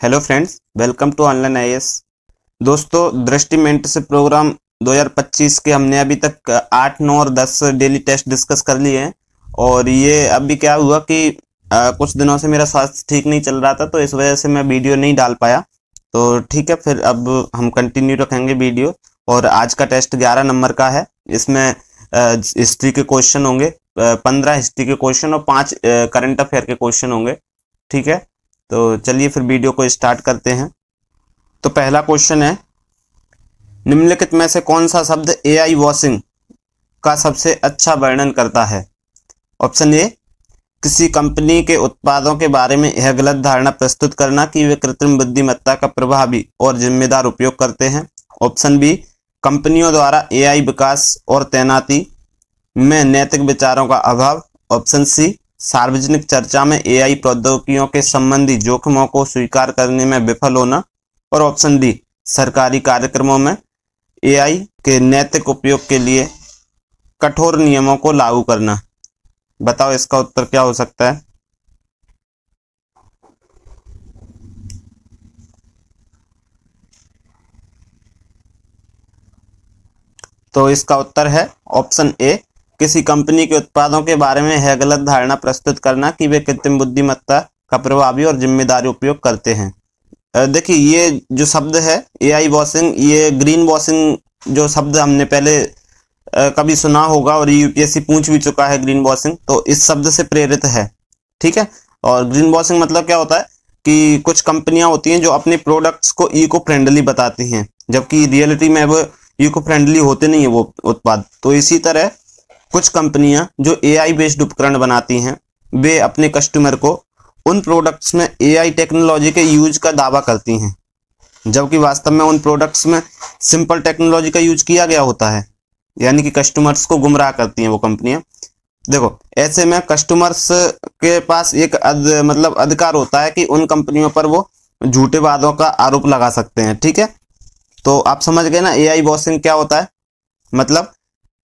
Hello friends, welcome to online IAS. दोस्तों, Drishti mentorship programme 2025 के हमने अभी तक 8, 9 और 10 डेली टेस्ट डिस्कस कर लिए हैं। और ये अभी क्या हुआ कि कुछ दिनों से मेरा स्वास्थ्य ठीक नहीं चल रहा था, तो इस वजह से मैं वीडियो नहीं डाल पाया। तो ठीक है, फिर अब हम कंटिन्यू रखेंगे वीडियो। और आज का टेस्ट 11 नंबर का है। इसमें हिस्ट्री के क्वेश्चन होंगे, 15 हिस्ट्री के क्वेश्चन और 5 करंट अफेयर के क्वेश्चन होंगे। ठीक है, तो चलिए फिर वीडियो को स्टार्ट करते हैं। तो पहला क्वेश्चन है, निम्नलिखित में से कौन सा शब्द एआई वॉशिंग का सबसे अच्छा वर्णन करता है? ऑप्शन ए, किसी कंपनी के उत्पादों के बारे में यह गलत धारणा प्रस्तुत करना कि वे कृत्रिम बुद्धिमत्ता का प्रभावी और जिम्मेदार उपयोग करते हैं। ऑप्शन बी, कंपनियों द्वारा एआई विकास और तैनाती में नैतिक विचारों का अभाव। ऑप्शन सी, सार्वजनिक चर्चा में एआई प्रौद्योगिकियों के संबंधी जोखिमों को स्वीकार करने में विफल होना। और ऑप्शन डी, सरकारी कार्यक्रमों में एआई के नैतिक उपयोग के लिए कठोर नियमों को लागू करना। बताओ इसका उत्तर क्या हो सकता है? तो इसका उत्तर है ऑप्शन ए, किसी कंपनी के उत्पादों के बारे में यह गलत धारणा प्रस्तुत करना कि वे कृत्रिम बुद्धिमत्ता का प्रभावी और जिम्मेदारी उपयोग करते हैं। देखिए, ये जो शब्द है एआई वॉशिंग, ये ग्रीन वॉशिंग जो शब्द हमने पहले कभी सुना होगा और यूपीएससी पूछ भी चुका है ग्रीन वॉशिंग, तो इस शब्द से प्रेरित है। ठीक है, और ग्रीन वॉशिंग मतलब क्या होता है कि कुछ कंपनियां होती हैं जो अपने प्रोडक्ट्स को इको फ्रेंडली बताती हैं, जबकि रियलिटी में वो इको फ्रेंडली होते नहीं है वो उत्पाद। तो इसी तरह कुछ कंपनियां जो एआई बेस्ड उपकरण बनाती हैं, वे अपने कस्टमर को उन प्रोडक्ट्स में एआई टेक्नोलॉजी के यूज का दावा करती हैं, जबकि वास्तव में उन प्रोडक्ट्स में सिंपल टेक्नोलॉजी का यूज किया गया होता है। यानी कि कस्टमर्स को गुमराह करती हैं वो कंपनियां। देखो, ऐसे में कस्टमर्स के पास एक अधिकार होता है कि उन कंपनियों पर वो झूठे वादों का आरोप लगा सकते हैं। ठीक है, तो आप समझ गए ना एआई वॉशिंग क्या होता है।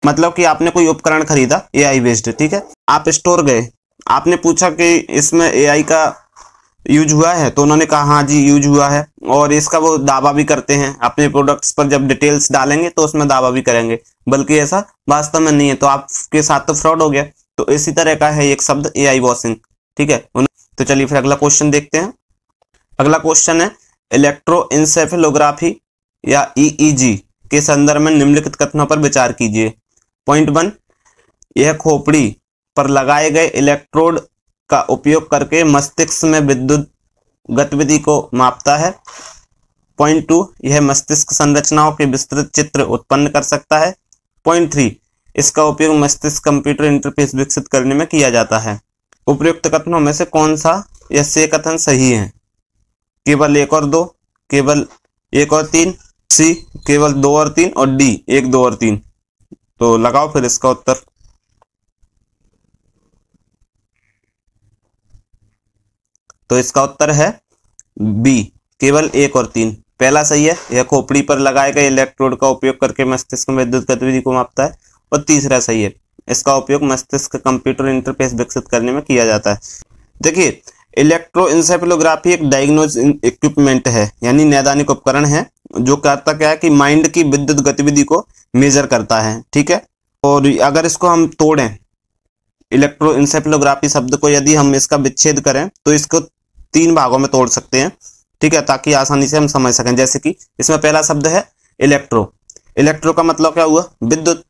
मतलब कि आपने कोई उपकरण खरीदा एआई बेस्ड, ठीक है, आप स्टोर गए, आपने पूछा कि इसमें एआई का यूज हुआ है, तो उन्होंने कहा हाँ जी यूज हुआ है, और इसका वो दावा भी करते हैं अपने प्रोडक्ट्स पर। जब डिटेल्स डालेंगे तो उसमें दावा भी करेंगे, बल्कि ऐसा वास्तव में नहीं है, तो आपके साथ तो फ्रॉड हो गया। तो इसी तरह का है एक शब्द एआई वॉशिंग। ठीक है, तो चलिए फिर अगला क्वेश्चन देखते हैं। अगला क्वेश्चन है, इलेक्ट्रोइंसेफेलोग्राफी या ईईजी के संदर्भ में निम्नलिखित कथनों पर विचार कीजिए। पॉइंट 1, यह खोपड़ी पर लगाए गए इलेक्ट्रोड का उपयोग करके मस्तिष्क में विद्युत गतिविधि को मापता है। पॉइंट 2, यह मस्तिष्क संरचनाओं के विस्तृत चित्र उत्पन्न कर सकता है। पॉइंट 3, इसका उपयोग मस्तिष्क कंप्यूटर इंटरफेस विकसित करने में किया जाता है। उपयुक्त कथनों में से कौन सा या से कथन सही है? केवल 1 और 2, केवल 1 और 3, सी केवल 2 और 3, और डी 1, 2 और 3। तो लगाओ फिर इसका उत्तर। तो इसका उत्तर है बी, केवल 1 और 3। पहला सही है, यह खोपड़ी पर लगाए गए इलेक्ट्रोड का उपयोग करके मस्तिष्क में विद्युत गतिविधि को मापता है। और तीसरा सही है, इसका उपयोग मस्तिष्क कंप्यूटर इंटरफेस विकसित करने में किया जाता है। देखिए, इलेक्ट्रोइंसेफेलोग्राफी एक डायग्नोस्टिक इक्विपमेंट है, यानी नैदानिक उपकरण है, जो करता क्या है कि माइंड की विद्युत गतिविधि को मेजर करता है। ठीक है, और अगर इसको हम तोड़ें, इलेक्ट्रोइंसेफेलोग्राफी शब्द को यदि हम इसका विच्छेद करें तो इसको 3 भागों में तोड़ सकते हैं। ठीक है, ताकि आसानी से हम समझ सकें। जैसे कि इसमें पहला शब्द है इलेक्ट्रो का मतलब क्या हुआ? विद्युत।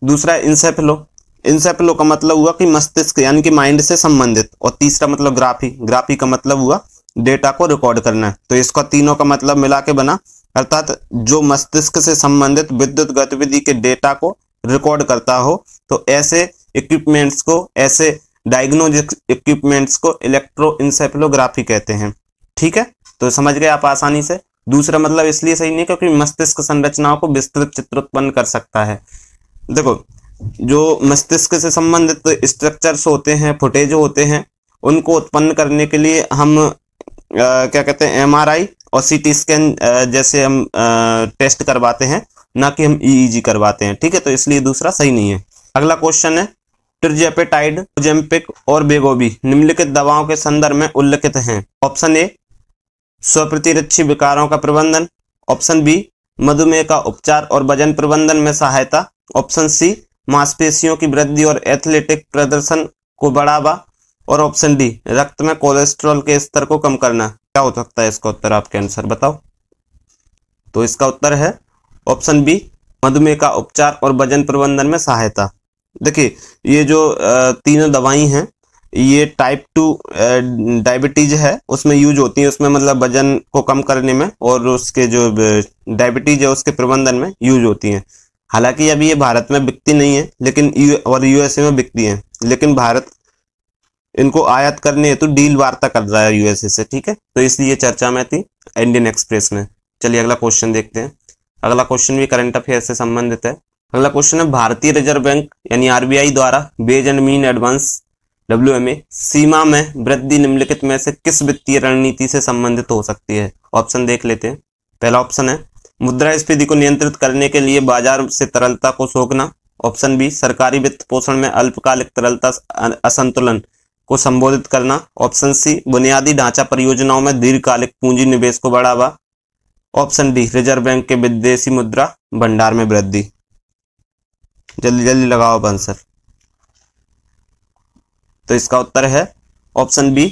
दूसरा इंसेफेलो का मतलब हुआ कि मस्तिष्क यानी कि माइंड से संबंधित। और तीसरा मतलब ग्राफी का मतलब हुआ डेटा को रिकॉर्ड करना। तो इसका तीनों का मतलब मिला के बना, अर्थात जो मस्तिष्क से संबंधित विद्युत गतिविधि के डेटा को रिकॉर्ड करता हो, तो ऐसे इक्विपमेंट्स को, ऐसे डायग्नोस्टिक इक्विपमेंट्स को इलेक्ट्रोइंसेफेलोग्राफी कहते हैं। ठीक है, तो समझ गए आप आसानी से। दूसरा मतलब इसलिए सही नहीं क्योंकि मस्तिष्क संरचनाओं को विस्तृत चित्र उत्पन्न कर सकता है। देखो, जो मस्तिष्क से संबंधित स्ट्रक्चर्स होते हैं, फुटेज होते हैं, उनको उत्पन्न करने के लिए हम क्या कहते हैं, एमआरआई और सीटी स्कैन जैसे हम टेस्ट करवाते हैं, ना कि हम ईईजी करवाते हैं। ठीक है, तो इसलिए दूसरा सही नहीं है। अगला क्वेश्चन है, ट्रिजेपेटाइड, ओजेम्पिक और बेगोबी निम्नलिखित दवाओं के संदर्भ में उल्लिखित हैं। ऑप्शन ए स्वप्रतिरक्षी विकारों का प्रबंधन। ऑप्शन बी मधुमेह का उपचार और वजन प्रबंधन में सहायता। ऑप्शन सी मांसपेशियों की वृद्धि और एथलेटिक प्रदर्शन को बढ़ावा। और ऑप्शन डी रक्त में कोलेस्ट्रॉल के स्तर को कम करना। क्या हो सकता है इसका उत्तर? आपके आंसर बताओ। तो इसका उत्तर है ऑप्शन बी मधुमेह का उपचार और वजन प्रबंधन में सहायता। देखिए ये जो तीनों दवाई हैं ये टाइप 2 डायबिटीज है उसमें यूज होती है, उसमें मतलब वजन को कम करने में और उसके जो डायबिटीज है उसके प्रबंधन में यूज होती हैं। हालांकि अभी ये भारत में बिकती नहीं है लेकिन यूएसए में बिकती हैं, लेकिन भारत इनको आयात करने हेतु डील वार्ता कर रहा है यूएसए से, ठीक है। तो इसलिए चर्चा में थी इंडियन एक्सप्रेस में। चलिए अगला क्वेश्चन देखते हैं। अगला क्वेश्चन भी करंट अफेयर से संबंधित है। अगला क्वेश्चन है भारतीय रिजर्व बैंक यानी आरबीआई द्वारा ways and means advance WMA सीमा में वृद्धि निम्नलिखित में से किस वित्तीय रणनीति से संबंधित हो सकती है? ऑप्शन देख लेते हैं। पहला ऑप्शन है मुद्रास्फीति को नियंत्रित करने के लिए बाजार से तरलता को सोखना। ऑप्शन बी सरकारी वित्त पोषण में अल्पकालिक तरलता असंतुलन को संबोधित करना। ऑप्शन सी बुनियादी ढांचा परियोजनाओं में दीर्घकालिक पूंजी निवेश को बढ़ावा। ऑप्शन डी रिजर्व बैंक के विदेशी मुद्रा भंडार में वृद्धि। जल्दी जल्दी लगाओ आंसर। तो इसका उत्तर है ऑप्शन बी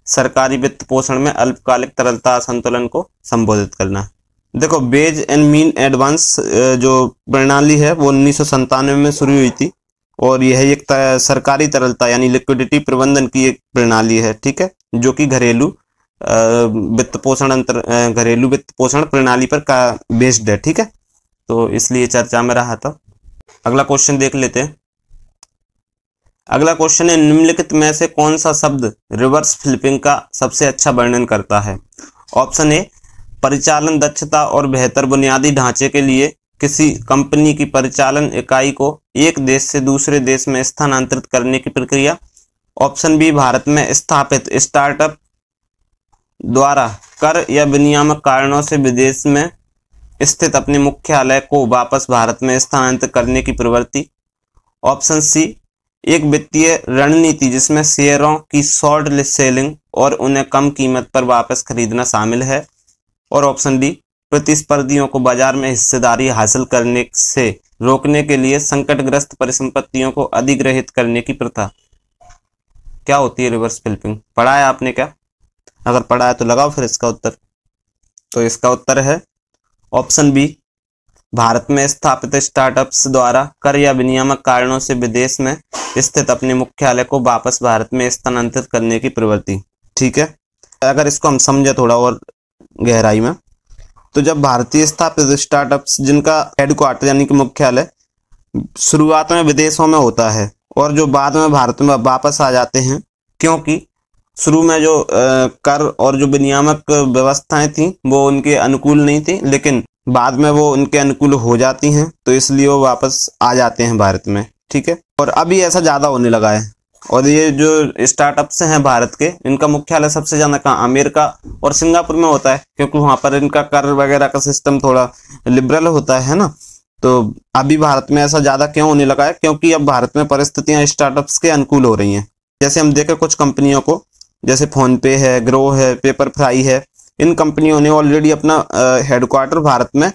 सरकारी वित्त पोषण में अल्पकालिक तरलता असंतुलन को संबोधित करना। देखो बेज एंड मीन एडवांस जो प्रणाली है वो 1997 में शुरू हुई थी और यह एक सरकारी तरलता यानी लिक्विडिटी प्रबंधन की एक प्रणाली है, ठीक है, जो कि घरेलू वित्त पोषण प्रणाली पर का बेस्ड है, ठीक है। तो इसलिए चर्चा में रहा था। अगला क्वेश्चन देख लेते हैं। अगला क्वेश्चन है निम्नलिखित में से कौन सा शब्द रिवर्स फ्लिपिंग का सबसे अच्छा वर्णन करता है? ऑप्शन ए परिचालन दक्षता और बेहतर बुनियादी ढांचे के लिए किसी कंपनी की परिचालन इकाई को एक देश से दूसरे देश में स्थानांतरित करने की प्रक्रिया। ऑप्शन बी भारत में स्थापित स्टार्टअप द्वारा कर या विनियामक कारणों से विदेश में स्थित अपने मुख्यालय को वापस भारत में स्थानांतरित करने की प्रवृत्ति। ऑप्शन सी एक वित्तीय रणनीति जिसमें शेयरों की शॉर्ट सेलिंग और उन्हें कम कीमत पर वापस खरीदना शामिल है। और ऑप्शन डी प्रतिस्पर्धियों को बाजार में हिस्सेदारी हासिल करने से रोकने के लिए संकटग्रस्त परिसंपत्तियों को अधिग्रहित करने की प्रथा। क्या होती है रिवर्स फ्लिपिंग? पढ़ा है आपने क्या? अगर पढ़ा है तो लगाओ फिर इसका उत्तर। तो इसका उत्तर है ऑप्शन बी भारत में स्थापित स्टार्टअप्स द्वारा कर या विनियामक कारणों से विदेश में स्थित अपने मुख्यालय को वापस भारत में स्थानांतरित करने की प्रवृत्ति, ठीक है। अगर इसको हम समझे थोड़ा और गहराई में, तो जब भारतीय स्थापित स्टार्टअप्स जिनका हेडक्वार्टर यानी कि मुख्यालय शुरुआत में विदेशों में होता है और जो बाद में भारत में वापस आ जाते हैं, क्योंकि शुरू में जो कर और जो विनियामक व्यवस्थाएं थी वो उनके अनुकूल नहीं थी, लेकिन बाद में वो उनके अनुकूल हो जाती हैं, तो इसलिए वो वापस आ जाते हैं भारत में, ठीक है। और अभी ऐसा ज़्यादा होने लगा है। और ये जो स्टार्टअप्स हैं भारत के, इनका मुख्यालय सबसे ज़्यादा कहाँ? अमेरिका और सिंगापुर में होता है, क्योंकि वहाँ पर इनका कर वगैरह का सिस्टम थोड़ा लिबरल होता है ना। तो अभी भारत में ऐसा ज़्यादा क्यों होने लगा है? क्योंकि अब भारत में परिस्थितियाँ स्टार्टअप्स के अनुकूल हो रही हैं। जैसे हम देखें कुछ कंपनियों को, जैसे फोनपे है, ग्रो है, पेपरफ्राई है, इन कंपनियों ने ऑलरेडी अपना हेडक्वार्टर भारत में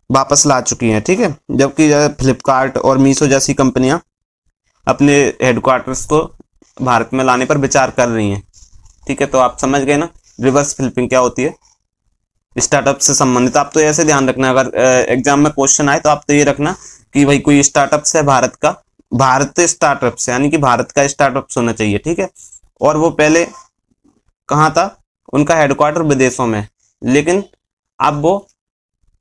वापस ला चुकी हैं, ठीक है। जबकि फ्लिपकार्ट और मीशो जैसी कंपनियां अपने हेडक्वार्टर्स को भारत में लाने पर विचार कर रही हैं, ठीक है। तो आप समझ गए ना रिवर्स फ्लिपिंग क्या होती है स्टार्टअप से संबंधित। आप तो ऐसे ध्यान रखना, अगर एग्जाम में क्वेश्चन आए तो आप तो ये रखना कि भाई कोई स्टार्टअप्स है भारत का, भारतीय स्टार्टअप्स यानी कि भारत का स्टार्टअप्स होना चाहिए, ठीक है। और वो पहले कहाँ था? उनका हेडक्वार्टर विदेशों में, लेकिन अब वो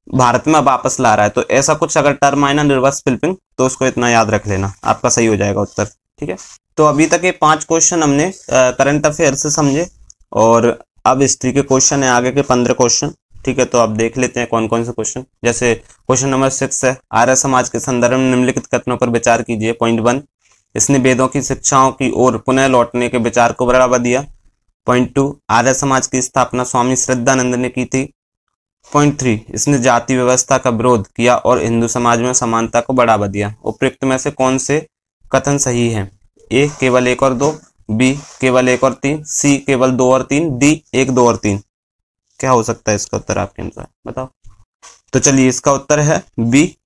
भारत में वापस ला रहा है। तो ऐसा कुछ अगर टर्म आए ना रिवर्स फ्लिपिंग, तो उसको इतना याद रख लेना, आपका सही हो जाएगा उत्तर, ठीक है। तो अभी तक ये 5 क्वेश्चन हमने करंट अफेयर से समझे और अब हिस्ट्री के क्वेश्चन है आगे के 15 क्वेश्चन, ठीक है। तो आप देख लेते हैं कौन कौन से क्वेश्चन। जैसे क्वेश्चन नंबर 6 है आर्य समाज के संदर्भ में निम्नलिखित कथनों पर विचार कीजिए। पॉइंट 1 इसने वेदों की शिक्षाओं की ओर पुनः लौटने के विचार को बढ़ावा दिया। पॉइंट 2 आर्य समाज की स्थापना स्वामी श्रद्धानंद ने की थी। पॉइंट 3 इसने जाति व्यवस्था का विरोध किया और हिंदू समाज में समानता को बढ़ावा दिया। उपयुक्त में से कौन से कथन सही है? ए केवल 1 और 2, बी केवल 1 और 3, सी केवल 2 और 3, डी 1, 2 और 3। क्या हो सकता है इसका उत्तर आपके अनुसार, बताओ। तो चलिए इसका उत्तर है बी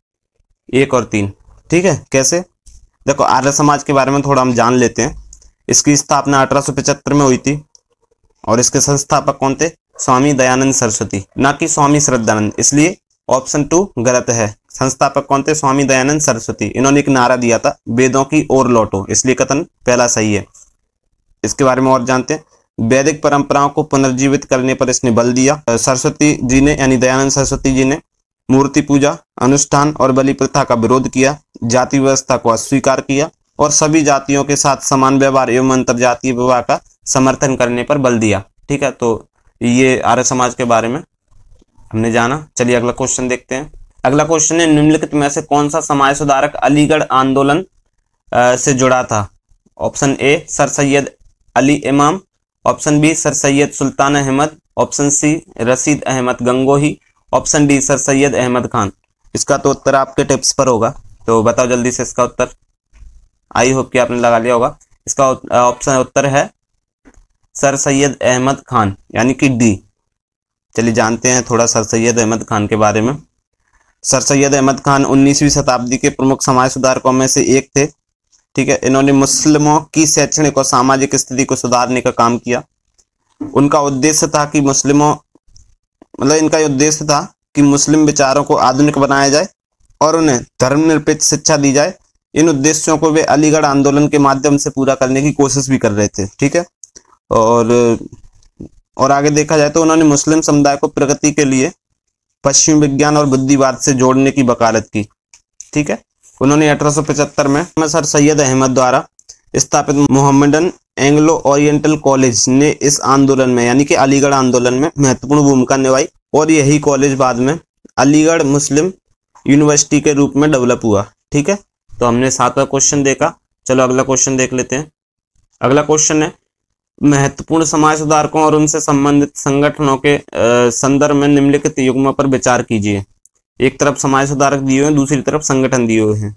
1 और 3। ठीक है, कैसे? देखो आर्य समाज के बारे में थोड़ा हम जान लेते हैं। इसकी स्थापना 1875 में हुई थी और इसके संस्थापक कौन थे? स्वामी दयानंद सरस्वती, ना कि स्वामी श्रद्धानंद, इसलिए ऑप्शन 2 गलत है। संस्थापक कौन थे? स्वामी दयानंद सरस्वती। इन्होंने एक नारा दिया था, वेदों की ओर लौटो, इसलिए कथन पहला सही है। इसके बारे में और जानते हैं। वैदिक परंपराओं को पुनर्जीवित करने पर इसने बल दिया। सरस्वती जी ने यानी दयानंद सरस्वती जी ने मूर्ति पूजा, अनुष्ठान और बलि प्रथा का विरोध किया, जाति व्यवस्था को अस्वीकार किया और सभी जातियों के साथ समान व्यवहार एवं अंतरजातीय विवाह का समर्थन करने पर बल दिया। ठीक है, तो ये आर्य समाज के बारे में हमने जाना। चलिए अगला क्वेश्चन देखते हैं। अगला क्वेश्चन है, निम्नलिखित में से कौन सा समाज सुधारक अलीगढ़ आंदोलन से जुड़ा था? Option A sir Syed Ali Imam, option B sir Syed Sultan Ahmad, option C Rashid Ahmad Gangohi, option D sir Syed Ahmad Khan. इसका तो उत्तर आपके टिप्स पर होगा, तो बताओ जल्दी से इसका उत्तर। आई होप कि आपने लगा लिया होगा। इसका ऑप्शन उत्तर है सर सैयद अहमद खान, यानी कि डी। चलिए जानते हैं थोड़ा सर सैयद अहमद खान के बारे में। सर सैयद अहमद खान 19वीं शताब्दी के प्रमुख समाज सुधारकों में से एक थे। ठीक है, इन्होंने मुस्लिमों की शैक्षणिक और सामाजिक स्थिति को सुधारने का काम किया। उनका उद्देश्य था कि इनका उद्देश्य था कि मुस्लिम विचारों को आधुनिक बनाया जाए और उन्हें धर्मनिरपेक्ष शिक्षा दी जाए। इन उद्देश्यों को वे अलीगढ़ आंदोलन के माध्यम से पूरा करने की कोशिश भी कर रहे थे। ठीक है, और आगे देखा जाए तो उन्होंने मुस्लिम समुदाय को प्रगति के लिए पश्चिमी विज्ञान और बुद्धिवाद से जोड़ने की वकालत की। ठीक है, उन्होंने 1875 में सर सैयद अहमद द्वारा स्थापित मोहम्मदन एंग्लो ओरिएंटल कॉलेज ने इस आंदोलन में यानी कि अलीगढ़ आंदोलन में महत्वपूर्ण भूमिका निभाई और यही कॉलेज बाद में अलीगढ़ मुस्लिम यूनिवर्सिटी के रूप में डेवलप हुआ। ठीक है, तो हमने 7वां क्वेश्चन देखा। चलो अगला क्वेश्चन देख लेते हैं। अगला क्वेश्चन है, महत्वपूर्ण समाज सुधारकों और उनसे संबंधित संगठनों के संदर्भ में निम्नलिखित युग्मों पर विचार कीजिए। एक तरफ समाज सुधारक दिए हुए हैं, दूसरी तरफ संगठन दिए हुए हैं।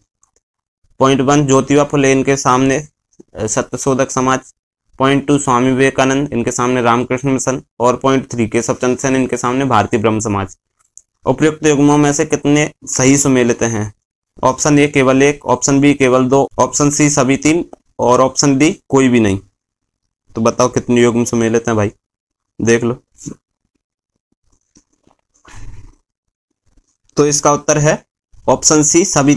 पॉइंट 1 ज्योतिबा फुले, इनके सामने सत्यशोधक समाज। पॉइंट 2 स्वामी विवेकानंद, इनके सामने रामकृष्ण मिशन। और पॉइंट 3 केशव चंद्र सेन, इनके सामने भारतीय ब्रह्म समाज। उपयुक्त युग्मों में से कितने सही सुमेलित हैं? ऑप्शन ए केवल 1, ऑप्शन बी केवल 2, ऑप्शन सी सभी 3 और ऑप्शन डी कोई भी नहीं। तो बताओ कितने युग्म सुमेलित हैं भाई, देख लो। तो इसका उत्तर है ऑप्शन सी सभी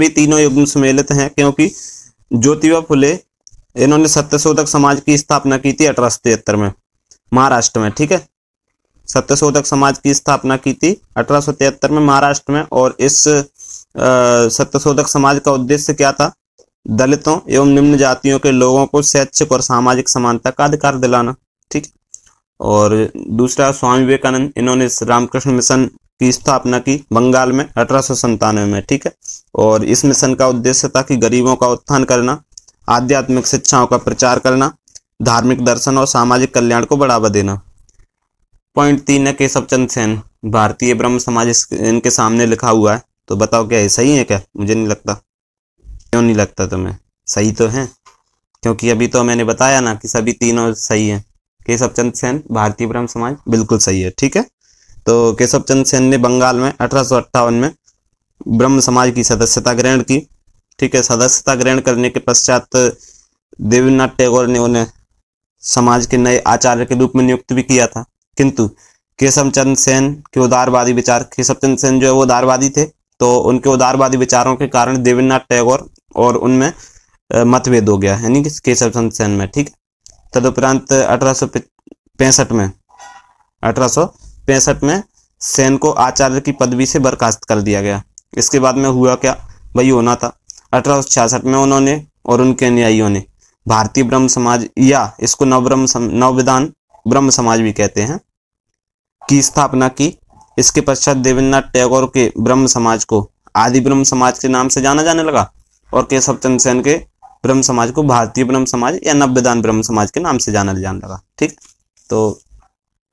तीनों युग्म सुमेलित हैं, क्योंकि ज्योतिबा फुले इन्होंने सत्यशोधक समाज की स्थापना की थी 1873 में महाराष्ट्र में। ठीक है, सत्यशोधक समाज की स्थापना की थी 1873 में महाराष्ट्र में। और इस सत्यशोधक समाज का उद्देश्य क्या था? दलितों एवं निम्न जातियों के लोगों को शैक्षिक और सामाजिक समानता का अधिकार दिलाना। ठीक, और दूसरा स्वामी विवेकानंद, इन्होंने रामकृष्ण मिशन की स्थापना की बंगाल में 1897 में। ठीक है, और इस मिशन का उद्देश्य था कि गरीबों का उत्थान करना, आध्यात्मिक शिक्षाओं का प्रचार करना, धार्मिक दर्शन और सामाजिक कल्याण को बढ़ावा देना। पॉइंट 3 है केशव चंद्र सेन, भारतीय ब्रह्म समाज, इनके सामने लिखा हुआ है। तो बताओ क्या ये सही है क्या? मुझे नहीं लगता। क्यों नहीं लगता तुम्हें? सही तो है, क्योंकि अभी तो मैंने बताया ना कि सभी तीनों सही है। केशव चंद्र सेन, भारतीय ब्रह्म समाज, बिल्कुल सही है। ठीक है, तो केशव चंद्र सेन ने बंगाल में 1858 में ब्रह्म समाज की सदस्यता ग्रहण की। ठीक है, सदस्यता ग्रहण करने के पश्चात देवेंद्रनाथ टैगोर ने उन्हें समाज के नए आचार्य के रूप में नियुक्त भी किया था। किंतु केशव चंद्र सेन के उदारवादी विचार, केशव चंद्र सेन जो है वो उदारवादी थे, तो उनके उदारवादी विचारों के कारण देवेंद्रनाथ टैगोर और उनमें मतभेद हो गया, यानी कि केशव चंद्र सेन में। ठीक, तदुपरांत 1865 में सेन को आचार्य की पदवी से बर्खास्त कर दिया गया। इसके बाद में हुआ क्या? वही होना था। 1866 में उन्होंने और उनके अनुयायियों ने भारतीय ब्रह्म समाज, या इसको नवविधान ब्रह्म समाज भी कहते हैं, की स्थापना की। इसके पश्चात देवेंद्रनाथ टैगोर के ब्रह्म समाज को आदि ब्रह्म समाज के नाम से जाना जाने लगा और केशव चंद्र सेन के ब्रह्म समाज को भारतीय ब्रह्म समाज या नवविधान ब्रह्म समाज के नाम से जाना जाने लगा। ठीक, तो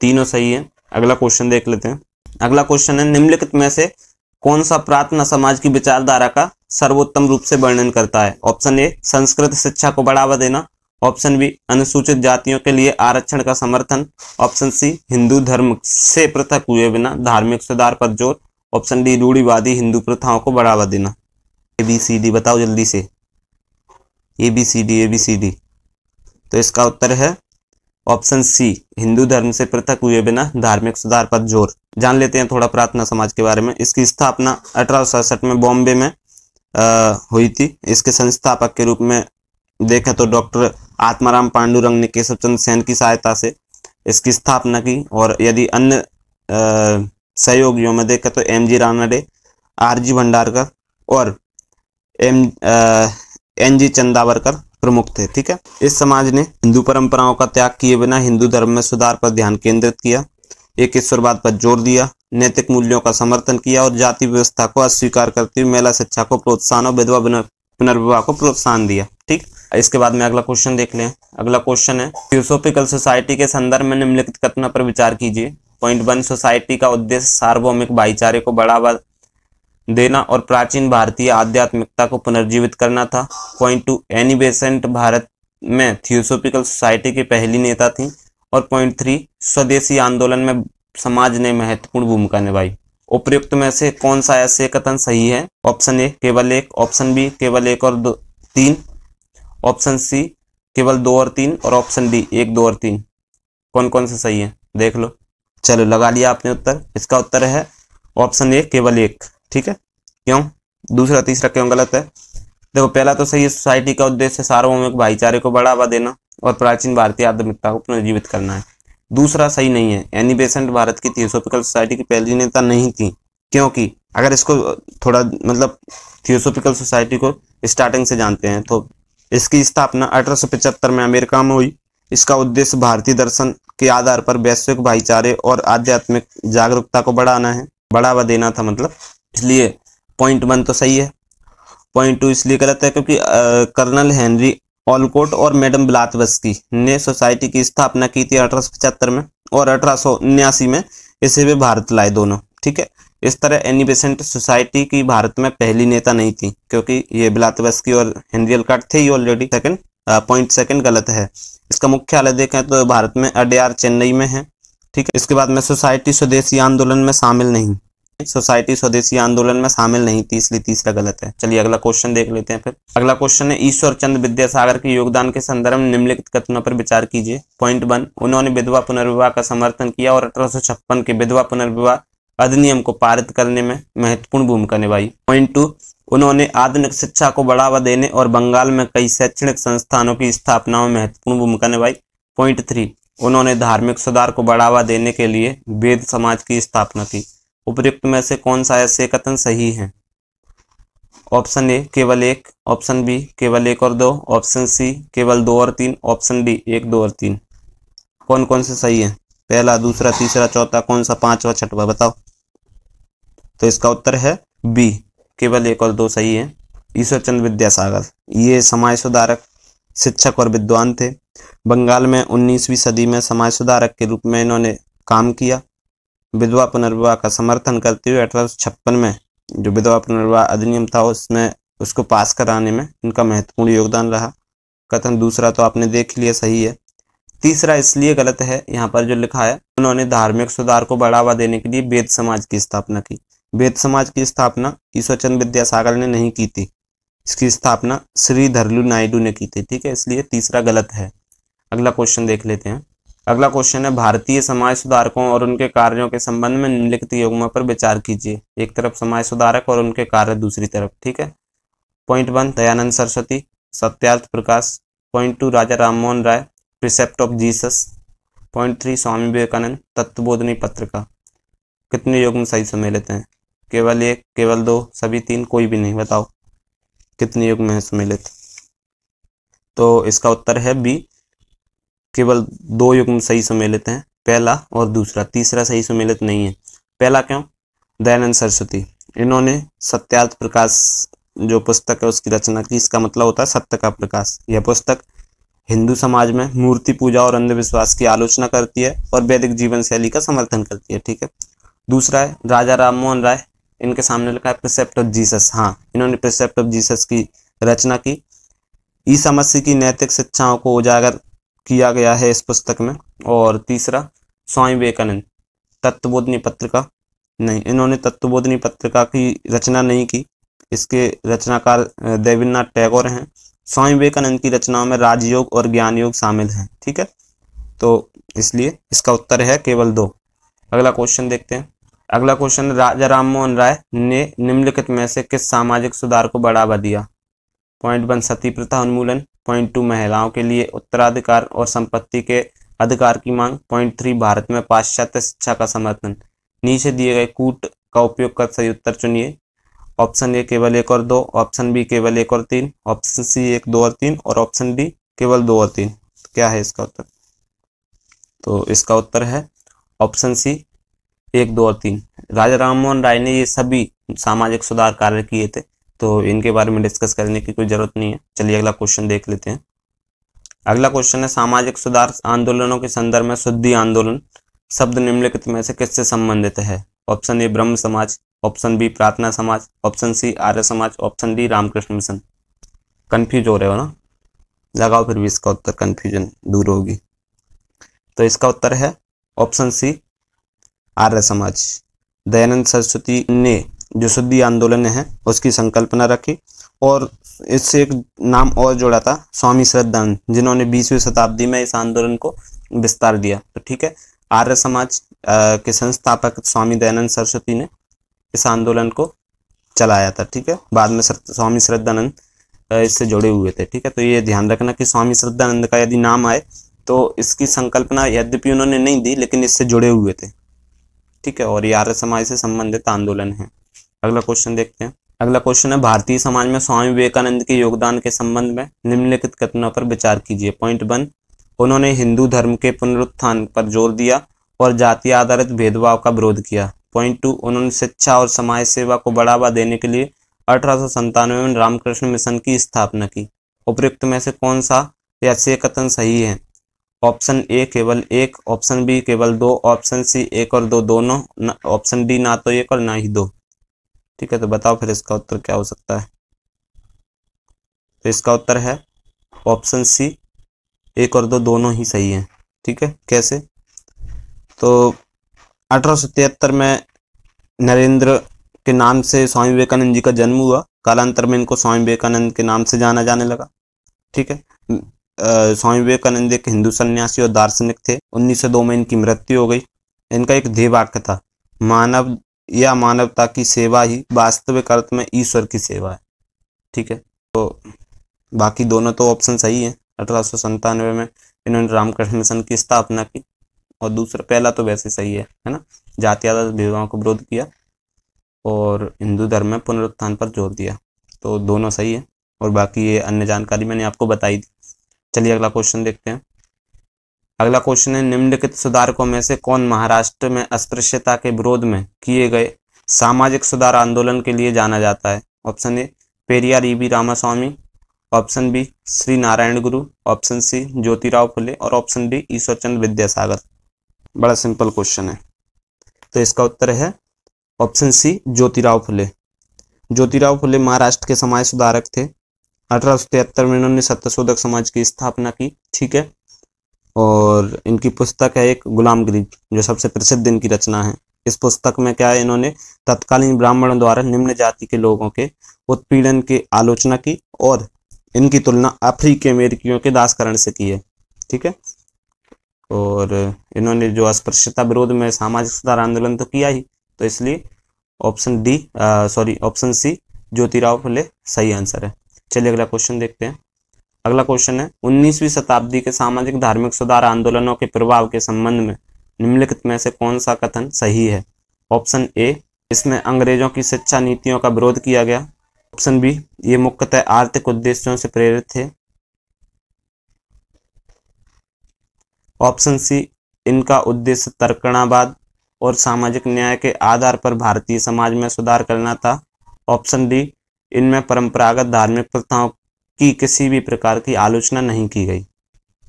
तीनों सही है। अगला क्वेश्चन देख लेते हैं। अगला क्वेश्चन है, निम्नलिखित में से कौन सा प्रार्थना समाज की विचारधारा का सर्वोत्तम रूप से वर्णन करता है? ऑप्शन ए संस्कृत शिक्षा को बढ़ावा देना, ऑप्शन बी अनुसूचित जातियों के लिए आरक्षण का समर्थन। ऑप्शन सी हिंदू धर्म से पृथक हुए बिना धार्मिक सुधार पर जोर। ऑप्शन डी रूढ़िवादी हिंदू प्रथाओं को बढ़ावा देना। ABCD बताओ जल्दी से, ABCD। तो इसका उत्तर है ऑप्शन सी हिंदू धर्म से पृथक हुए बिना धार्मिक सुधार पर जोर। जान लेते हैं थोड़ा प्रार्थना समाज के बारे में। इसकी स्थापना 1867 में बॉम्बे में हुई थी। इसके संस्थापक के रूप में देखें तो डॉक्टर आत्माराम पांडुरंग ने केशव चंद्र सेन की सहायता से इसकी स्थापना की। और यदि अन्य सहयोगियों में देखें तो MG रानडे, RG भंडारकर और NG चंदावरकर प्रमुख थे। ठीक है। इस समाज ने हिंदू परंपराओं का त्याग किए बिना हिंदू धर्म में सुधार पर ध्यान केंद्रित किया, एक ईश्वरवाद पर जोर दिया, नैतिक मूल्यों का समर्थन किया और जाति व्यवस्था को अस्वीकार करते हुए महिला शिक्षा को प्रोत्साहन और विधवा पुनर्विवाह को प्रोत्साहन दिया। ठीक। इसके बाद में अगला क्वेश्चन देख लें। अगला क्वेश्चन है थियोसॉफिकल सोसाइटी के संदर्भ में निम्नलिखित कथनों पर विचार कीजिए। पॉइंट 1 सोसाइटी का उद्देश्य सार्वभौमिक भाईचारे को बढ़ावा देना और प्राचीन भारतीय आध्यात्मिकता को पुनर्जीवित करना था। पॉइंट 2 एनी बेसेंट भारत में थियोसॉफिकल सोसाइटी की पहली नेता थी। और पॉइंट 3 स्वदेशी आंदोलन में समाज ने महत्वपूर्ण भूमिका निभाई। उपयुक्त में से कौन सा ऐसे कथन सही है? ऑप्शन ए केवल एक, ऑप्शन बी केवल एक और 3, ऑप्शन सी केवल 2 और 3 और ऑप्शन डी 1, 2 और 3। कौन कौन से सही है देख लो। चलो लगा लिया आपने उत्तर। इसका उत्तर है ऑप्शन ए केवल एक। ठीक है। क्यों? दूसरा तीसरा क्यों गलत है? देखो पहला तो सही है, सोसाइटी का उद्देश्य सार्वभौमिक भाईचारे को बढ़ावा देना और प्राचीन भारतीय आध्यात्मिकता को पुनर्जीवित करना है। दूसरा सही नहीं है, एनी बेसेंट भारत की थियोसॉफिकल सोसाइटी की पहली नेता नहीं थी। क्योंकि अगर इसको थोड़ा मतलब थियोसॉफिकल सोसाइटी को स्टार्टिंग से जानते हैं तो इसकी स्थापना 1875 में अमेरिका में हुई। इसका उद्देश्य भारतीय दर्शन के आधार पर वैश्विक भाईचारे और आध्यात्मिक जागरूकता को बढ़ावा देना था मतलब। इसलिए पॉइंट 1 तो सही है। पॉइंट 2 इसलिए गलत है क्योंकि कर्नल हेनरी ऑलकोट और मैडम ब्लातवस्की ने सोसाइटी की स्थापना की थी 1875 में और 1879 में इसे वे भारत लाए दोनों। ठीक है। इस तरह एनी बेसेंट सोसाइटी की भारत में पहली नेता नहीं थी क्योंकि ये ब्लातवस्की और हेनरी ऑलकोट थे ही ऑलरेडी। पॉइंट सेकंड गलत है। इसका मुख्यालय देखें तो भारत में अडयार चेन्नई में है। ठीक है। इसके बाद में सोसाइटी स्वदेशी आंदोलन में शामिल नहीं, सोसाइटी स्वदेशी आंदोलन में शामिल नहीं थी, इसलिए तीसरा गलत है। चलिए अगला क्वेश्चन देख लेते हैं। फिर अगला क्वेश्चन है ईश्वर चंद्र विद्यासागर के योगदान के संदर्भ में निम्नलिखित कथनों पर विचार कीजिए। पॉइंट 1 उन्होंने विधवा पुनर्विवाह का समर्थन किया और 1856 के विधवा पुनर्विवाह अधिनियम को पारित करने में महत्वपूर्ण भूमिका निभाई। पॉइंट 2 उन्होंने आधुनिक शिक्षा को बढ़ावा देने और बंगाल में कई शैक्षणिक संस्थानों की स्थापना में महत्वपूर्ण भूमिका निभाई। पॉइंट 3 उन्होंने धार्मिक सुधार को बढ़ावा देने के लिए वेद समाज की स्थापना की। उपयुक्त में से कौन सा ऐसे कथन सही है? ऑप्शन ए केवल एक, ऑप्शन बी केवल 1 और 2, ऑप्शन सी केवल 2 और 3, ऑप्शन डी 1, 2 और 3। कौन कौन से सही है? पहला, दूसरा, तीसरा, चौथा, कौन सा पांचवा छठवा बताओ। तो इसका उत्तर है बी केवल 1 और 2 सही है। ईश्वर चंद्र विद्यासागर ये समाज सुधारक, शिक्षक और विद्वान थे। बंगाल में 19वीं सदी में समाज सुधारक के रूप में इन्होंने काम किया। विधवा पुनर्विवाह का समर्थन करते हुए 1856 में जो विधवा पुनर्विवाह अधिनियम था उसमें उसको पास कराने में इनका महत्वपूर्ण योगदान रहा। कथन दूसरा तो आपने देख लिया सही है। तीसरा इसलिए गलत है, यहाँ पर जो लिखा है उन्होंने धार्मिक सुधार को बढ़ावा देने के लिए वेद समाज की स्थापना की। वेद समाज की स्थापना ईश्वर चंद्र विद्यासागर ने नहीं की थी, इसकी स्थापना श्री धरलू नायडू ने की थी। ठीक है। इसलिए तीसरा गलत है। अगला क्वेश्चन देख लेते हैं। अगला क्वेश्चन है भारतीय समाज सुधारकों और उनके कार्यों के संबंध में निम्नलिखित युग्मों पर विचार कीजिए। एक तरफ समाज सुधारक और उनके कार्य दूसरी तरफ। ठीक है। Point 1 Dayanand Saraswati, Satyarth Prakash. Point 2 Raja Rammohan Roy, precept of Jesus. Point 3 Swami Vivekananda, Tattvabodhini Patrika. कितने युग्म सही सम्मिलित हैं? केवल 1, केवल 2, सभी 3, कोई भी नहीं। बताओ कितने युग्म है सम्मिलित? तो इसका उत्तर है बी केवल 2 युग्म सही सम्मिलित हैं, पहला और दूसरा। तीसरा सही सम्मिलित नहीं है। पहला क्यों? दयानंद सरस्वती इन्होंने सत्यार्थ प्रकाश जो पुस्तक है उसकी रचना की। इसका मतलब होता है सत्य का प्रकाश। यह पुस्तक हिंदू समाज में मूर्ति पूजा और अंधविश्वास की आलोचना करती है और वैदिक जीवन शैली का समर्थन करती है। ठीक है। दूसरा है राजा राममोहन राय, इनके सामने लिखा है प्रिसेप्ट ऑफ जीसस। हाँ, इन्होंने प्रिसेप्ट ऑफ जीसस की रचना की। ईसा मसीह की नैतिक शिक्षाओं को उजागर किया गया है इस पुस्तक में। और तीसरा स्वामी विवेकानंद, तत्वबोधिनी पत्रिका, नहीं, इन्होंने तत्वबोधिनी पत्रिका की रचना नहीं की, इसके रचनाकार देवेंद्रनाथ टैगोर हैं। स्वामी विवेकानंद की रचनाओं में राजयोग और ज्ञान योग शामिल हैं। ठीक है, तो इसलिए इसका उत्तर है केवल 2। अगला क्वेश्चन देखते हैं। अगला क्वेश्चन, राजा राम मोहन राय ने निम्नलिखित में से किस सामाजिक सुधार को बढ़ावा दिया? पॉइंट 1 सती प्रथा उन्मूलन, पॉइंट 2 महिलाओं के लिए उत्तराधिकार और संपत्ति के अधिकार की मांग, पॉइंट 3 भारत में पाश्चात्य शिक्षा का समर्थन। नीचे दिए गए कूट का उपयोग कर सही उत्तर चुनिए। ऑप्शन ए केवल 1 और 2, ऑप्शन बी केवल 1 और 3, ऑप्शन सी 1, 2 और 3 और ऑप्शन डी केवल 2 और 3। क्या है इसका उत्तर? तो इसका उत्तर है ऑप्शन सी 1, 2 और 3। राजा राम मोहन राय ने ये सभी सामाजिक सुधार कार्य किए थे, तो इनके बारे में डिस्कस करने की कोई जरूरत नहीं है। चलिए अगला क्वेश्चन देख लेते हैं। अगला क्वेश्चन है, सामाजिक सुधार आंदोलनों के संदर्भ में शुद्धि आंदोलन शब्द निम्नलिखित में से किससे संबंधित है? ऑप्शन ए ब्रह्म समाज, ऑप्शन बी प्रार्थना समाज, option C Arya Samaj, option D Ramakrishna Mission. Confuse हो रहे हो ना? लगाओ फिर भी इसका उत्तर, कंफ्यूजन दूर होगी। तो इसका उत्तर है ऑप्शन सी आर्य समाज। दयानंद सरस्वती ने जो शुद्धि आंदोलन है उसकी संकल्पना रखी और इससे एक नाम और जोड़ा था, स्वामी श्रद्धानंद, जिन्होंने 20वीं शताब्दी में इस आंदोलन को विस्तार दिया। तो ठीक है, आर्य समाज के संस्थापक स्वामी दयानंद सरस्वती ने इस आंदोलन को चलाया था। ठीक है, बाद में स्वामी श्रद्धानंद इससे जुड़े हुए थे। ठीक है, तो ये ध्यान रखना कि स्वामी श्रद्धानंद का यदि नाम आए तो इसकी संकल्पना यद्यपि उन्होंने नहीं दी, लेकिन इससे जुड़े हुए थे। ठीक है, और ये आर्य समाज से संबंधित आंदोलन है। अगला क्वेश्चन देखते हैं। अगला क्वेश्चन है, भारतीय समाज में स्वामी विवेकानंद के योगदान के संबंध में निम्नलिखित कथनों पर विचार कीजिए। पॉइंट 1, उन्होंने हिंदू धर्म के पुनरुत्थान पर जोर दिया और जाति आधारित भेदभाव का विरोध किया। पॉइंट 2, उन्होंने शिक्षा और समाज सेवा को बढ़ावा देने के लिए 1897 में रामकृष्ण मिशन की स्थापना की। उपयुक्त में से कौन सा या से कथन सही है? ऑप्शन ए केवल 1, ऑप्शन बी केवल 2, ऑप्शन सी 1 और 2 दोनों, ऑप्शन डी ना तो 1 और ना ही 2। ठीक है, तो बताओ फिर इसका उत्तर क्या हो सकता है? तो इसका उत्तर है ऑप्शन सी 1 और 2 दोनों ही सही हैं। ठीक है, कैसे? तो 1873 में नरेंद्र के नाम से स्वामी विवेकानंद जी का जन्म हुआ। कालांतर में इनको स्वामी विवेकानंद के नाम से जाना जाने लगा। ठीक है, स्वामी विवेकानंद एक हिंदू सन्यासी और दार्शनिक थे। 1902 में इनकी मृत्यु हो गई। इनका एक ध्येय वाक्य था, मानव या मानवता की सेवा ही वास्तविक अर्थ में ईश्वर की सेवा है। ठीक है, तो बाकी दोनों तो ऑप्शन सही है। 1897 में इन्होंने रामकृष्ण मिशन की स्थापना की और दूसरा पहला तो वैसे सही है ना, जाति आधारित भेदभाव को विरोध किया और हिंदू धर्म में पुनरुत्थान पर जोर दिया। तो दोनों सही है और बाकी ये अन्य जानकारी मैंने आपको बताई थी। चलिए अगला क्वेश्चन देखते हैं। अगला क्वेश्चन है, निम्नलिखित सुधारकों में से कौन महाराष्ट्र में अस्पृश्यता के विरोध में किए गए सामाजिक सुधार आंदोलन के लिए जाना जाता है? Option A Periyar E V Ramaswamy, option B Shri Narayana Guru, option C Jyotirao Phule और ऑप्शन डी ईश्वरचंद्र विद्यासागर। बड़ा सिंपल क्वेश्चन है, तो इसका उत्तर है ऑप्शन सी ज्योतिराव फुले। ज्योतिराव फुले महाराष्ट्र के समाज सुधारक थे। 1873 में इन्होंने सत्यशोधक समाज की स्थापना की। ठीक है, और इनकी पुस्तक है एक गुलामगिरी, जो सबसे प्रसिद्ध इनकी रचना है। इस पुस्तक में क्या है, इन्होंने तत्कालीन ब्राह्मणों द्वारा निम्न जाति के लोगों के उत्पीड़न की आलोचना की और इनकी तुलना अफ्रीकी अमेरिकियों के दासकरण से की है। ठीक है, और इन्होंने जो अस्पृश्यता विरोध में सामाजिक सुधार आंदोलन तो किया ही, तो इसलिए ऑप्शन सी ज्योतिराव फुले सही आंसर है। चलिए अगला क्वेश्चन देखते हैं। अगला क्वेश्चन है, 19वीं शताब्दी के सामाजिक धार्मिक सुधार आंदोलनों के प्रभाव के संबंध में निम्नलिखित में से कौन सा कथन सही है? ऑप्शन ए, इसमें अंग्रेजों की शिक्षा नीतियों का विरोध किया गया। ऑप्शन बी, ये मुख्यतः आर्थिक उद्देश्यों से प्रेरित थे। ऑप्शन सी, इनका उद्देश्य तर्कणावाद और सामाजिक न्याय के आधार पर भारतीय समाज में सुधार करना था। ऑप्शन डी, इनमें परंपरागत धार्मिक प्रथाओं की किसी भी प्रकार की आलोचना नहीं की गई।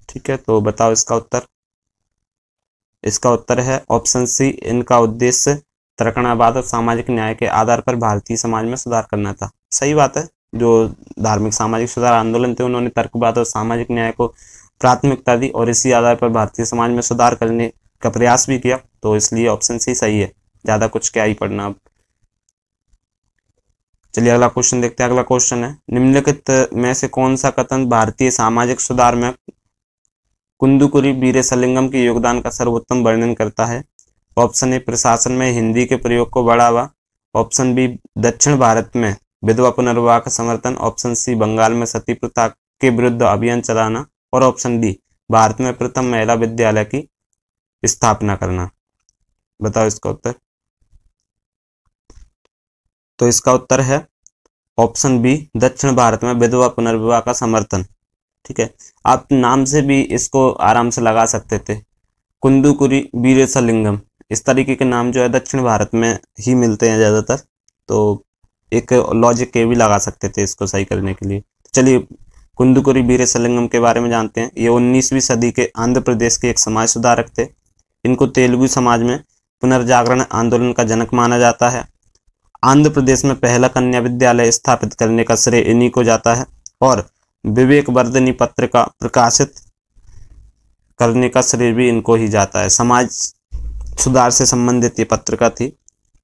ठीक है, तो बताओ इसका उत्तर। इसका उत्तर है ऑप्शन सी, इनका उद्देश्य तर्कणावाद और सामाजिक न्याय के आधार पर भारतीय समाज में सुधार करना था। सही बात है, जो धार्मिक सामाजिक सुधार आंदोलन थे उन्होंने तर्कवाद और सामाजिक न्याय को प्राथमिकता दी और इसी आधार पर भारतीय समाज में सुधार करने का प्रयास भी किया। तो इसलिए ऑप्शन सी सही है, ज्यादा कुछ क्या ही पढ़ना। अब चलिए अगला क्वेश्चन देखते हैं। अगला क्वेश्चन है, निम्नलिखित में से कौन सा कथन भारतीय सामाजिक सुधार में कुंदुकुरी वीरेशलिंगम के योगदान का सर्वोत्तम वर्णन करता है? ऑप्शन ए, प्रशासन में हिंदी के प्रयोग को बढ़ावा। ऑप्शन बी, दक्षिण भारत में विधवा पुनर्विवाह का समर्थन। ऑप्शन सी, बंगाल में सती प्रथा के विरुद्ध अभियान चलाना। और ऑप्शन डी, भारत में प्रथम महिला विद्यालय की स्थापना करना। बताओ इसका उत्तर। तो इसका उत्तर है ऑप्शन बी, दक्षिण भारत में विधवा पुनर्विवाह का समर्थन। ठीक है, आप नाम से भी इसको आराम से लगा सकते थे, कुंदुकुरी वीरेशलिंगम। इस तरीके के नाम जो है दक्षिण भारत में ही मिलते हैं ज़्यादातर, तो एक लॉजिक के भी लगा सकते थे इसको सही करने के लिए। चलिए कुंदुकुरी वीरेशलिंगम के बारे में जानते हैं। ये 19वीं सदी के आंध्र प्रदेश के एक समाज सुधारक थे। इनको तेलुगु समाज में पुनर्जागरण आंदोलन का जनक माना जाता है। आंध्र प्रदेश में पहला कन्या विद्यालय स्थापित करने का श्रेय इन्हीं को जाता है और विवेक वर्धिनी पत्रिका प्रकाशित करने का श्रेय भी इनको ही जाता है। समाज सुधार से संबंधित ये पत्रिका थी।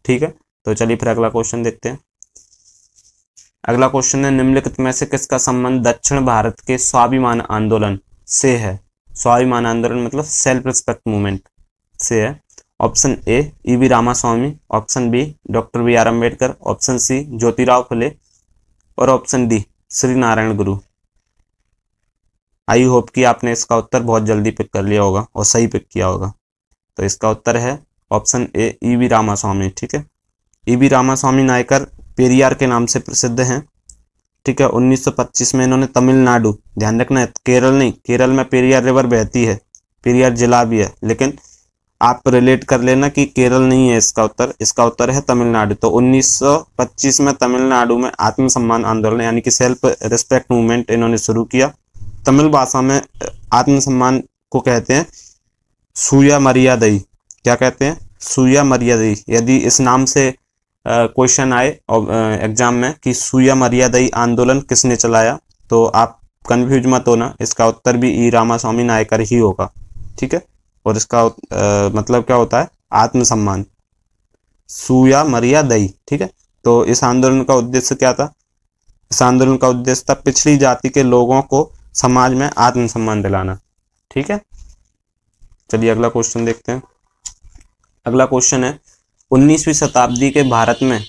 ठीक है, तो चलिए फिर अगला क्वेश्चन देखते हैं। अगला क्वेश्चन है, निम्नलिखित में से किसका संबंध दक्षिण भारत के स्वाभिमान आंदोलन से है? स्वाभिमान आंदोलन मतलब सेल्फ रिस्पेक्ट मूवमेंट से है। Option A, EV Ramaswamy. Option B, doctor B R Ambedkar. Option C, Jyotirao Phule. और option D, Shri Narayana Guru. I hope कि आपने इसका उत्तर बहुत जल्दी पिक कर लिया होगा और सही पिक किया होगा। तो इसका उत्तर है ऑप्शन ए, ईवी रामास्वामी। ठीक है, ईवी रामास्वामी नायकर पेरियार के नाम से प्रसिद्ध हैं। ठीक है, 1925 में इन्होंने तमिलनाडु, ध्यान रखना है केरल नहीं, केरल में पेरियार रिवर बहती है, पेरियार जिला भी है, लेकिन आप रिलेट कर लेना कि केरल नहीं है इसका उत्तर, इसका उत्तर है तमिलनाडु। तो 1925 में तमिलनाडु में आत्मसम्मान आंदोलन यानी कि सेल्फ रिस्पेक्ट मूवमेंट इन्होंने शुरू किया। तमिल भाषा में आत्मसम्मान को कहते हैं सूया मरियादई। क्या कहते हैं? सूया मरियादई। यदि इस नाम से क्वेश्चन आए एग्जाम में कि सूया मरियादई आंदोलन किसने चलाया, तो आप कंफ्यूज मत होना, इसका उत्तर भी ई रामास्वामी नायकर ही होगा। ठीक है, और इसका मतलब क्या होता है? आत्मसम्मान, सूया मरियादई। ठीक है, तो इस आंदोलन का उद्देश्य क्या था? इस आंदोलन का उद्देश्य था पिछड़ी जाति के लोगों को समाज में आत्मसम्मान दिलाना। ठीक है, चलिए अगला क्वेश्चन देखते हैं। अगला क्वेश्चन है, 19वीं शताब्दी के भारत में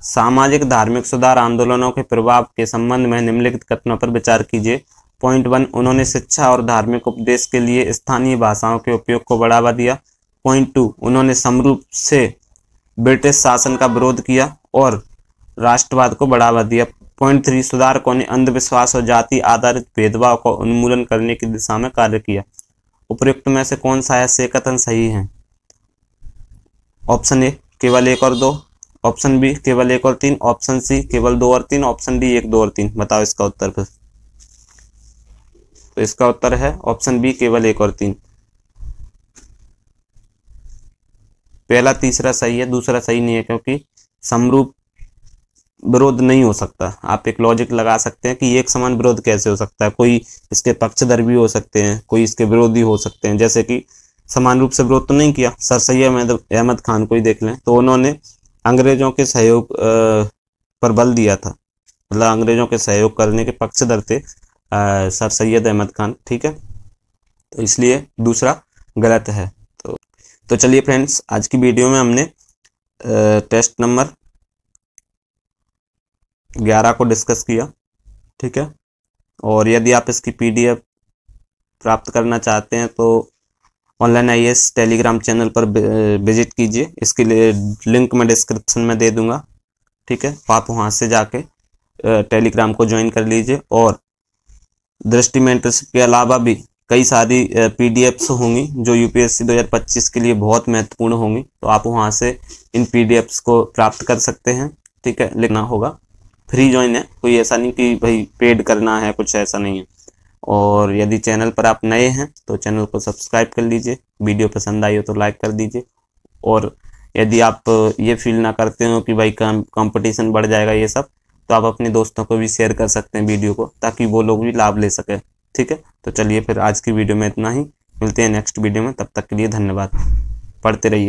सामाजिक धार्मिक सुधार आंदोलनों के प्रभाव के संबंध में निम्नलिखित कथनों पर विचार कीजिए। पॉइंट 1, उन्होंने शिक्षा और धार्मिक उपदेश के लिए स्थानीय भाषाओं के उपयोग को बढ़ावा दिया। पॉइंट 2, उन्होंने समरूप से ब्रिटिश शासन का विरोध किया और राष्ट्रवाद को बढ़ावा दिया। पॉइंट 3, सुधारकों ने अंधविश्वास और जाति आधारित भेदभाव को उन्मूलन करने की दिशा में कार्य किया। उपयुक्त में से कौन सा ऐसे कथन सही है? ऑप्शन ए, केवल 1 और 2। ऑप्शन बी, केवल 1 और 3। ऑप्शन सी, केवल 2 और 3। ऑप्शन डी, 1, 2 और 3। बताओ इसका उत्तर फिर। तो इसका उत्तर है ऑप्शन बी, केवल 1 और 3। पहला तीसरा सही है, दूसरा सही नहीं है, क्योंकि समरूप विरोध नहीं हो सकता। आप एक लॉजिक लगा सकते हैं कि एक समान विरोध कैसे हो सकता है, कोई इसके पक्षधर भी हो सकते हैं, कोई इसके विरोधी हो सकते हैं। जैसे कि समान रूप से विरोध तो नहीं किया, सर सैयद अहमद खान को ही देख लें, तो उन्होंने अंग्रेजों के सहयोग पर बल दिया था, मतलब अंग्रेजों के सहयोग करने के पक्षधर थे सर सैयद अहमद खान। ठीक है, तो इसलिए दूसरा गलत है। तो चलिए फ्रेंड्स, आज की वीडियो में हमने टेस्ट नंबर 11 को डिस्कस किया। ठीक है, और यदि आप इसकी PDF प्राप्त करना चाहते हैं तो ऑनलाइन IAS टेलीग्राम चैनल पर विजिट कीजिए। इसके लिए लिंक मैं डिस्क्रिप्शन में दे दूंगा। ठीक है, तो आप वहां से जाके टेलीग्राम को ज्वाइन कर लीजिए। और दृष्टि मेंटरशिप के अलावा भी कई सारी PDFs होंगी जो UPSC 2025 के लिए बहुत महत्वपूर्ण होंगी, तो आप वहां से इन PDFs को प्राप्त कर सकते हैं। ठीक है, लिखना होगा, फ्री ज्वाइन है, कोई ऐसा नहीं कि भाई पेड करना है, कुछ ऐसा नहीं है। और यदि चैनल पर आप नए हैं तो चैनल को सब्सक्राइब कर लीजिए, वीडियो पसंद आई हो तो लाइक कर दीजिए। और यदि आप ये फील ना करते हो कि भाई कंपटीशन बढ़ जाएगा ये सब, तो आप अपने दोस्तों को भी शेयर कर सकते हैं वीडियो को, ताकि वो लोग भी लाभ ले सकें। ठीक है, तो चलिए फिर आज की वीडियो में इतना ही, मिलते हैं नेक्स्ट वीडियो में, तब तक के लिए धन्यवाद। पढ़ते रहिए।